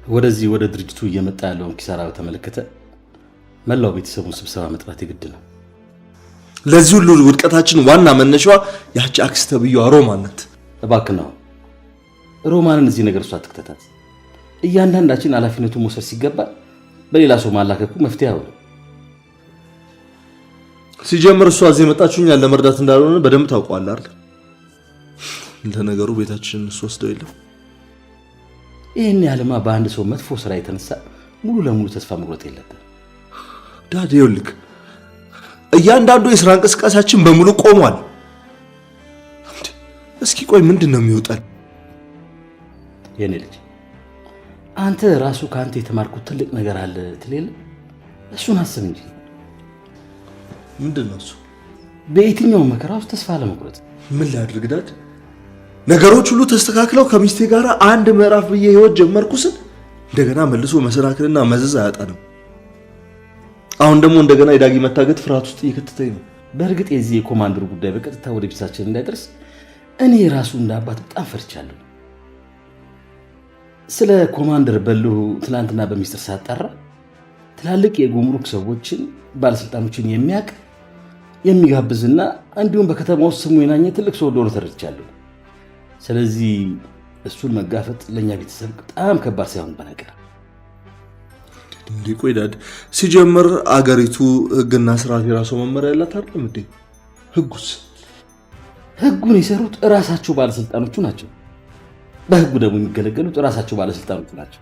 ወደዚህ ወደ ድርጅቱ እየመጣ ያለውን ኪሳራ በተመለከተ መላው ቤተሰቡን ስብሰባ መጥራት የግድ ነው። ለዚህ ሁሉ ውድቀታችን ዋና መነሻዋ ያቺ አክስተ ተብዬዋ ሮማን ናት። እባክህ ነው ሮማንን እዚህ ነገር እሷ ትክተታት። እያንዳንዳችን ኃላፊነቱን መውሰድ ሲገባ በሌላ ሰው ማላከኩ መፍትሄ አይሆንም። ሲጀምር እሷ እዚህ መጣችሁኝ ያለ መርዳት እንዳልሆነ በደንብ ታውቀዋለህ አይደል? ለነገሩ ቤታችንን ወስደው የለም። ይሄን ያለማ በአንድ ሰው መጥፎ ስራ የተነሳ ሙሉ ለሙሉ ተስፋ መቁረጥ የለብንም። ዳድ ይኸውልህ እያንዳንዱ የሥራ እንቅስቃሴያችን በሙሉ ቆሟል። እስኪ ቆይ ምንድነው የሚወጣል? የኔ ልጅ አንተ ራሱ ካንተ የተማርኩት ትልቅ ነገር አለ ትልል እሱን አስብ እንጂ። ምንድነው እሱ? በየትኛው መከራ ውስጥ ተስፋ ለመቁረጥ። ምን ላድርግ ዳድ? ነገሮች ሁሉ ተስተካክለው ከሚስቴ ጋር አንድ ምዕራፍ ብዬ ህይወት ጀመርኩስን እንደገና መልሶ መሰናክልና መዘዝ አያጣንም። አሁን ደግሞ እንደገና የዳጊ መታገት ፍርሃት ውስጥ እየከተተኝ ነው። በእርግጥ የዚህ የኮማንደሩ ጉዳይ በቀጥታ ወደ ቢሳችን እንዳይደርስ እኔ ራሱ እንዳባት በጣም ፈርቻለሁ። ስለ ኮማንደር በሉ ትላንትና በሚስጥር ሳጣራ ትላልቅ የጉምሩክ ሰዎችን ባለስልጣኖችን የሚያቅ የሚጋብዝና እንዲሁም በከተማ ውስጥ ስሙ የናኘ ትልቅ ሰው እንደሆነ ተረድቻለሁ። ስለዚህ እሱን መጋፈጥ ለኛ ቤተሰብ በጣም ከባድ ሳይሆን በነገር እንዴ ቆይ ዳድ ሲጀምር አገሪቱ ህግና ስርዓት የራሱ መመሪያ ያላት አይደል እንዴ? ህጉን የሰሩት ራሳቸው ባለስልጣኖቹ ናቸው። በህጉ ደግሞ የሚገለገሉት ራሳቸው ባለስልጣኖቹ ናቸው።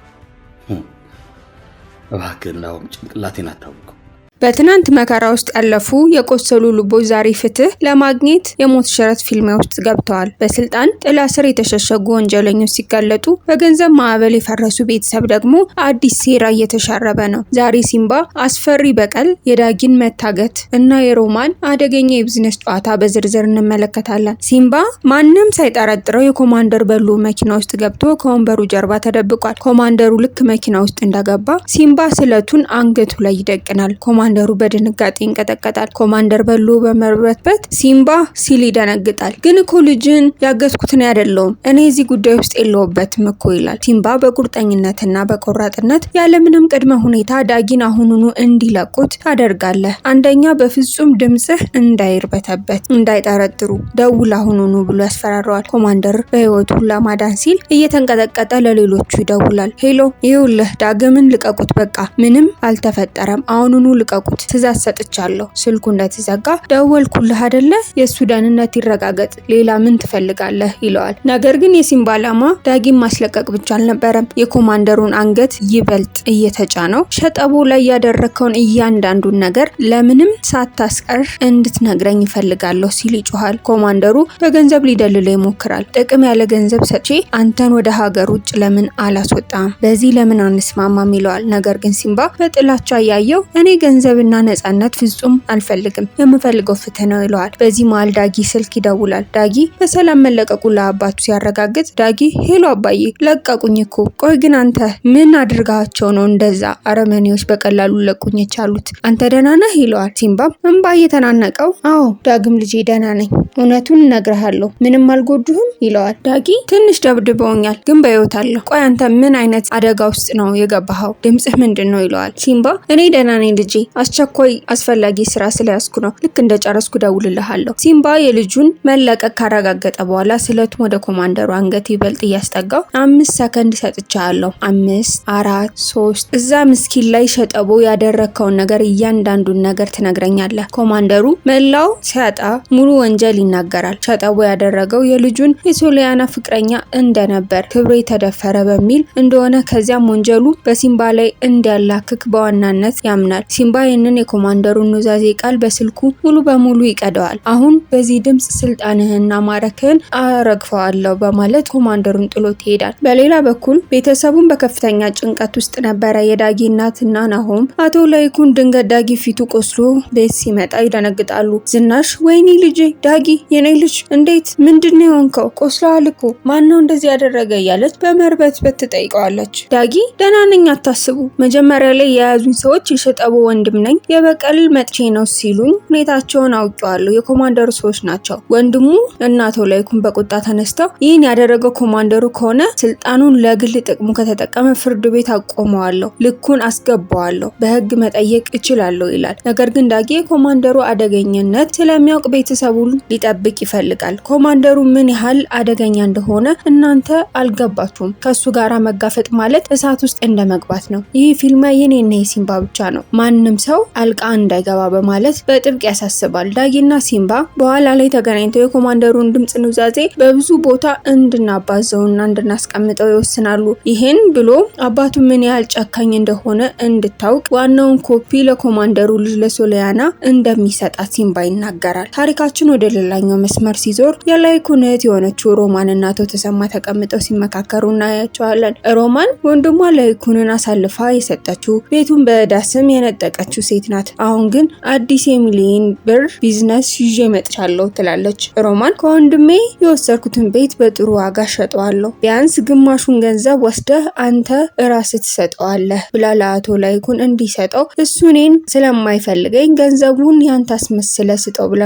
እባክህ ነው ጭንቅላቴን አታውቀው። በትናንት መከራ ውስጥ ያለፉ የቆሰሉ ልቦች ዛሬ ፍትህ ለማግኘት የሞት ሽረት ፊልሚያ ውስጥ ገብተዋል። በስልጣን ጥላ ስር የተሸሸጉ ወንጀለኞች ሲጋለጡ፣ በገንዘብ ማዕበል የፈረሱ ቤተሰብ ደግሞ አዲስ ሴራ እየተሻረበ ነው። ዛሬ ሲምባ አስፈሪ በቀል፣ የዳጊን መታገት እና የሮማን አደገኛ የቢዝነስ ጨዋታ በዝርዝር እንመለከታለን። ሲምባ ማንም ሳይጠረጥረው የኮማንደር በሉ መኪና ውስጥ ገብቶ ከወንበሩ ጀርባ ተደብቋል። ኮማንደሩ ልክ መኪና ውስጥ እንደገባ ሲምባ ስለቱን አንገቱ ላይ ይደቅናል። ኮማንደሩ በድንጋጤ ይንቀጠቀጣል። ኮማንደር በሉ በመርበትበት ሲምባ ሲል ይደነግጣል። ግን እኮ ልጅን ያገዝኩት ነው አይደለም፣ እኔ እዚህ ጉዳይ ውስጥ የለውበትም እኮ ይላል። ሲምባ በቁርጠኝነትና በቆራጥነት ያለምንም ቅድመ ሁኔታ ዳጊን አሁኑኑ እንዲለቁት ታደርጋለህ። አንደኛ በፍጹም ድምጽህ እንዳይርበተበት፣ እንዳይጠረጥሩ ደውል አሁኑኑ ብሎ ያስፈራረዋል። ኮማንደር በህይወቱን ለማዳን ሲል እየተንቀጠቀጠ ለሌሎቹ ይደውላል። ሄሎ ይኸውልህ ዳግምን ልቀቁት፣ በቃ ምንም አልተፈጠረም፣ አሁኑኑ ልቀቁት፣ ትዕዛዝ ሰጥቻለሁ። ስልኩ እንደተዘጋ ደወልኩልህ አይደለ? የሱ ደህንነት ይረጋገጥ፣ ሌላ ምን ትፈልጋለህ ይለዋል። ነገር ግን የሲምባ ዓላማ ዳጊን ማስለቀቅ ብቻ አልነበረም። የኮማንደሩን አንገት ይበልጥ እየተጫነው ሸጠቦ ላይ ያደረከውን እያንዳንዱን ነገር ለምንም ሳታስቀር እንድትነግረኝ ይፈልጋለሁ ሲል ይጮሃል። ኮማንደሩ በገንዘብ ሊደልለው ይሞክራል። ጥቅም ያለ ገንዘብ ሰጪ አንተን ወደ ሀገር ውጭ ለምን አላስወጣም? በዚህ ለምን አንስማማም ይለዋል። ነገር ግን ሲምባ በጥላቻ ያየው እኔ ገንዘብና ነፃነት ፍጹም አልፈልግም፣ የምፈልገው ፍትህ ነው ይለዋል። በዚህ መሃል ዳጊ ስልክ ይደውላል። ዳጊ በሰላም መለቀቁ ለአባቱ ሲያረጋግጥ ዳጊ ሄሎ አባዬ ለቀቁኝ እኮ። ቆይ ግን አንተ ምን አድርጋቸው ነው እንደዛ አረመኔዎች በቀላሉ ለቁኝ የቻሉት? አንተ ደህና ነህ ይለዋል። ሲምባም እንባ እየተናነቀው አዎ ዳግም ልጄ ደህና ነኝ፣ እውነቱን እነግርሃለሁ፣ ምንም አልጎዱህም ይለዋል። ዳጊ ትንሽ ደብድበውኛል ግን በህይወት አለሁ። ቆይ አንተ ምን አይነት አደጋ ውስጥ ነው የገባኸው? ድምጽህ ምንድን ነው ይለዋል። ሲምባ እኔ ደህና ነኝ ልጄ፣ አስቸኳይ አስፈላጊ ስራ ስለያዝኩ ነው፣ ልክ እንደጨረስኩ ደውልልሃለሁ። ሲምባ የልጁን መለቀቅ ካረጋገጠ በኋላ ስለቱን ወደ ኮማንደሩ አንገት ይበልጥ እያስጠጋው 5 ሰከንድ ሰጥቻለሁ፣ 5 4 3 እዛ ምስኪን ላይ ሸጠቦ ያደረከውን ነገር እያንዳንዱን ነገር ትነግረኛለህ። ኮማንደሩ መላው ሲያጣ ሙሉ ወንጀል ይናገራል። ሸጠቦ ያደረገው የልጁን የሶሊያና ፍቅረኛ እንደነበር፣ ክብሬ ተደፈረ በሚል እንደሆነ፣ ከዚያም ወንጀሉ በሲምባ ላይ እንዲያላክክ በዋናነት ያምናል። ሲምባ ይህንን የኮማንደሩን ኑዛዜ ቃል በስልኩ ሙሉ በሙሉ ይቀደዋል። አሁን በዚህ ድምጽ ስልጣንህና ማረክህን አረግፈዋለሁ በማለት ኮማንደሩን ጥሎት ይሄዳል። በሌላ በኩል ቤተሰቡን በከፍተኛ ጭንቀት ውስጥ ነበረ። የዳጊ እናትና ናሆም አቶ ላይኩን ድንገት ዳጊ ፊቱ ቆስሎ ቤት ሲመጣ ይደነግጣሉ። ዝናሽ ወይኔ ልጄ ዳጊ የኔ ልጅ እንዴት ምንድነው የሆንከው? ቆስለዋል እኮ ማነው እንደዚህ ያደረገ እያለች በመርበትበት ትጠይቀዋለች። ዳጊ ደህና ነኝ አታስቡ፣ መጀመሪያ ላይ የያዙኝ ሰዎች የሸጠቦ ወንድም ወንድም ነኝ፣ የበቀል መጥቼ ነው ሲሉኝ ሁኔታቸውን አውቀዋለሁ። የኮማንደሩ ሰዎች ናቸው። ወንድሙ እና አቶ ላይኩን በቁጣ ተነስተው ይህን ያደረገው ኮማንደሩ ከሆነ ስልጣኑን ለግል ጥቅሙ ከተጠቀመ ፍርድ ቤት አቆመዋለሁ፣ ልኩን አስገባዋለሁ፣ በህግ መጠየቅ እችላለሁ ይላል። ነገር ግን ዳጊ የኮማንደሩ አደገኝነት ስለሚያውቅ ቤተሰቡን ሊጠብቅ ይፈልጋል። ኮማንደሩ ምን ያህል አደገኛ እንደሆነ እናንተ አልገባችሁም። ከሱ ጋራ መጋፈጥ ማለት እሳት ውስጥ እንደመግባት ነው። ይህ ፊልም የኔና የሲምባ ብቻ ነው፣ ማንም ሰው አልቃ እንዳይገባ በማለት በጥብቅ ያሳስባል። ዳጊና ሲምባ በኋላ ላይ ተገናኝተው የኮማንደሩን ድምጽ ኑዛዜ በብዙ ቦታ እንድናባዘውና እንድናስቀምጠው ይወስናሉ። ይሄን ብሎ አባቱ ምን ያህል ጨካኝ እንደሆነ እንድታውቅ ዋናውን ኮፒ ለኮማንደሩ ልጅ ለሶሊያና እንደሚሰጣት ሲምባ ይናገራል። ታሪካችን ወደ ሌላኛው መስመር ሲዞር የላይኩን እህት የሆነችው ሮማን እና አቶ ተሰማ ተቀምጠው ሲመካከሩ እናያቸዋለን። ሮማን ወንድሟ ላይኩንን አሳልፋ የሰጠችው ቤቱን በዕዳ ስም የነጠቀችው ሴት ናት። አሁን ግን አዲስ የሚሊዮን ብር ቢዝነስ ይዤ መጥቻለሁ ትላለች። ሮማን ከወንድሜ የወሰድኩትን ቤት በጥሩ ዋጋ ሸጠዋለሁ፣ ቢያንስ ግማሹን ገንዘብ ወስደህ አንተ ራስህ ትሰጠዋለህ ብላ ለአቶ ላይኩን እንዲሰጠው እሱ እኔን ስለማይፈልገኝ ገንዘቡን ያንተ አስመስለ ስጠው ብላ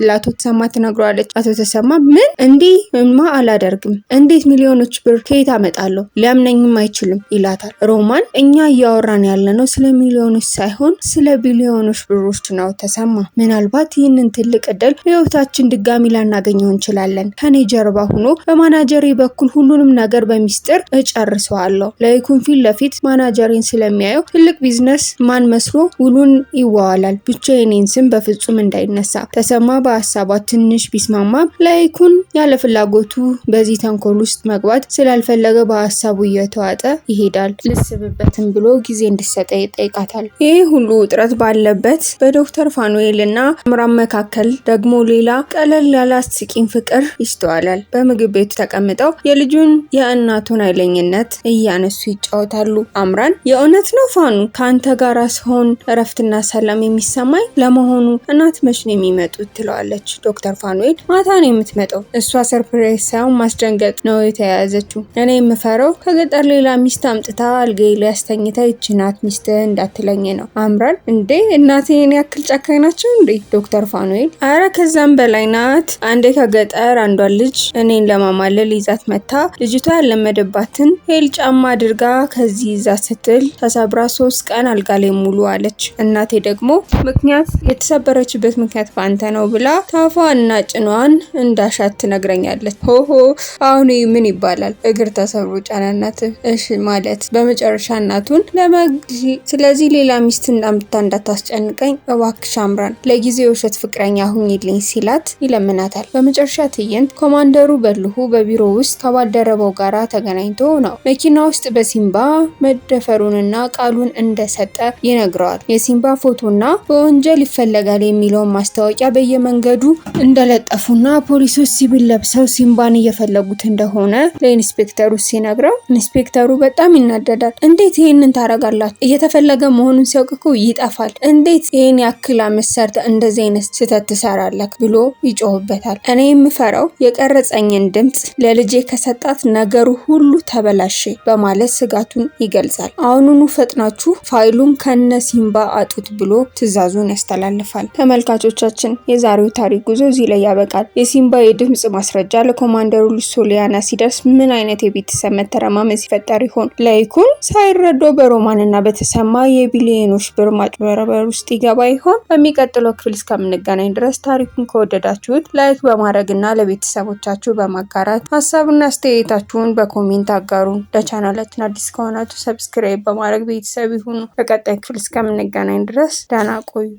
ለአቶ ተሰማ ትነግረዋለች። አቶ ተሰማ ምን እንዲህማ አላደርግም፣ እንዴት ሚሊዮኖች ብር ከየት አመጣለሁ? ሊያምነኝም አይችልም ይላታል። ሮማን እኛ እያወራን ያለነው ስለ ሚሊዮኖች ሳይሆን ስለ ቢሊዮኖች ብሮች ነው ተሰማ። ምናልባት ይህንን ትልቅ እድል ህይወታችን ድጋሚ ላናገኘው እንችላለን። ከኔ ጀርባ ሆኖ በማናጀሬ በኩል ሁሉንም ነገር በሚስጥር እጨርሰዋለሁ። ላይኩን ፊት ለፊት ማናጀሬን ስለሚያየው ትልቅ ቢዝነስ ማን መስሎ ውሉን ይዋዋላል። ብቻ የኔን ስም በፍጹም እንዳይነሳ። ተሰማ በሀሳቧ ትንሽ ቢስማማም ላይኩን ያለ ፍላጎቱ በዚህ ተንኮል ውስጥ መግባት ስላልፈለገ በሀሳቡ እየተዋጠ ይሄዳል። ልስብበትም ብሎ ጊዜ እንድሰጠ ይጠይቃታል። ይህ ሁሉ ውጥረት ባለበት በዶክተር ፋኑኤል እና አምራን መካከል ደግሞ ሌላ ቀለል ያለ አስቂኝ ፍቅር ይስተዋላል። በምግብ ቤቱ ተቀምጠው የልጁን የእናቱን ኃይለኝነት እያነሱ ይጫወታሉ። አምራን የእውነት ነው ፋኑ ከአንተ ጋር ሲሆን እረፍትና ሰላም የሚሰማኝ፣ ለመሆኑ እናት መች ነው የሚመጡት ትለዋለች። ዶክተር ፋኑኤል ማታ ነው የምትመጣው፣ እሷ ሰርፕራይዝ ሳይሆን ማስደንገጥ ነው የተያያዘችው። እኔ የምፈረው ከገጠር ሌላ ሚስት አምጥታ አልጋዬ ላይ አስተኝታ ይቺ ናት ሚስት እንዳትለኝ ነው። አምራን እንዴ እናቴን ያክል ጨካኝ ናቸው እንዴ? ዶክተር ፋኑኤል አረ ከዛም በላይ ናት። አንዴ ከገጠር አንዷን ልጅ እኔን ለማማለል ይዛት መታ ልጅቷ ያለመደባትን ሄል ጫማ አድርጋ ከዚህ ይዛ ስትል ተሰብራ 3 ቀን አልጋ ላይ ሙሉ አለች። እናቴ ደግሞ ምክንያት የተሰበረችበት ምክንያት ባንተ ነው ብላ ታፏ እና ጭኗን እንዳሻት ትነግረኛለች። ሆሆ አሁን ምን ይባላል? እግር ተሰብሮ ጫናናት እሺ ማለት በመጨረሻ እናቱን ስለዚህ ሌላ ሚስት እንዳታስጨንቀኝ እባክሽ አምራን ለጊዜው የውሸት ፍቅረኛ ሁኚልኝ ሲላት ይለምናታል። በመጨረሻ ትዕይንት ኮማንደሩ በልሁ በቢሮ ውስጥ ከባልደረባው ጋራ ተገናኝቶ ነው። መኪና ውስጥ በሲምባ መደፈሩንና ቃሉን እንደሰጠ ይነግረዋል። የሲምባ ፎቶና በወንጀል ይፈለጋል የሚለውን ማስታወቂያ በየመንገዱ እንደለጠፉና ፖሊሶች ሲቪል ለብሰው ሲምባን እየፈለጉት እንደሆነ ለኢንስፔክተሩ ሲነግረው ኢንስፔክተሩ በጣም ይናደዳል። እንዴት ይሄንን ታረጋላችሁ? እየተፈለገ መሆኑን ሲያውቅ እኮ ይጠፋል። እንዴት ይሄን ያክል አመት ሰርተህ እንደዚህ አይነት ስህተት ትሰራለህ ብሎ ይጮህበታል። እኔ የምፈራው የቀረጸኝን ድምጽ ለልጄ ከሰጣት ነገሩ ሁሉ ተበላሸ በማለት ስጋቱን ይገልጻል። አሁኑኑ ፈጥናችሁ ፋይሉን ከነ ሲምባ አጡት ብሎ ትዕዛዙን ያስተላልፋል። ተመልካቾቻችን የዛሬው ታሪክ ጉዞ እዚህ ላይ ያበቃል። የሲምባ የድምጽ ማስረጃ ለኮማንደሩ ልጅ ሶሊያና ሲደርስ ምን አይነት የቤተሰብ መተረማመስ ይፈጠር ይሆን? ላይኩን ሳይረዳው በሮማንና በተሰማ የቢሊዮኖች ብር ማጭበርበር ውስጥ ይገባ ይሆን? በሚቀጥለው ክፍል እስከምንገናኝ ድረስ ታሪኩን ከወደዳችሁት ላይክ በማድረግና ለቤተሰቦቻችሁ በማጋራት ሀሳብና አስተያየታችሁን በኮሜንት አጋሩን። ለቻናላችን አዲስ ከሆናችሁ ሰብስክራይብ በማድረግ ቤተሰብ ይሁኑ። በቀጣይ ክፍል እስከምንገናኝ ድረስ ደህና ቆዩ።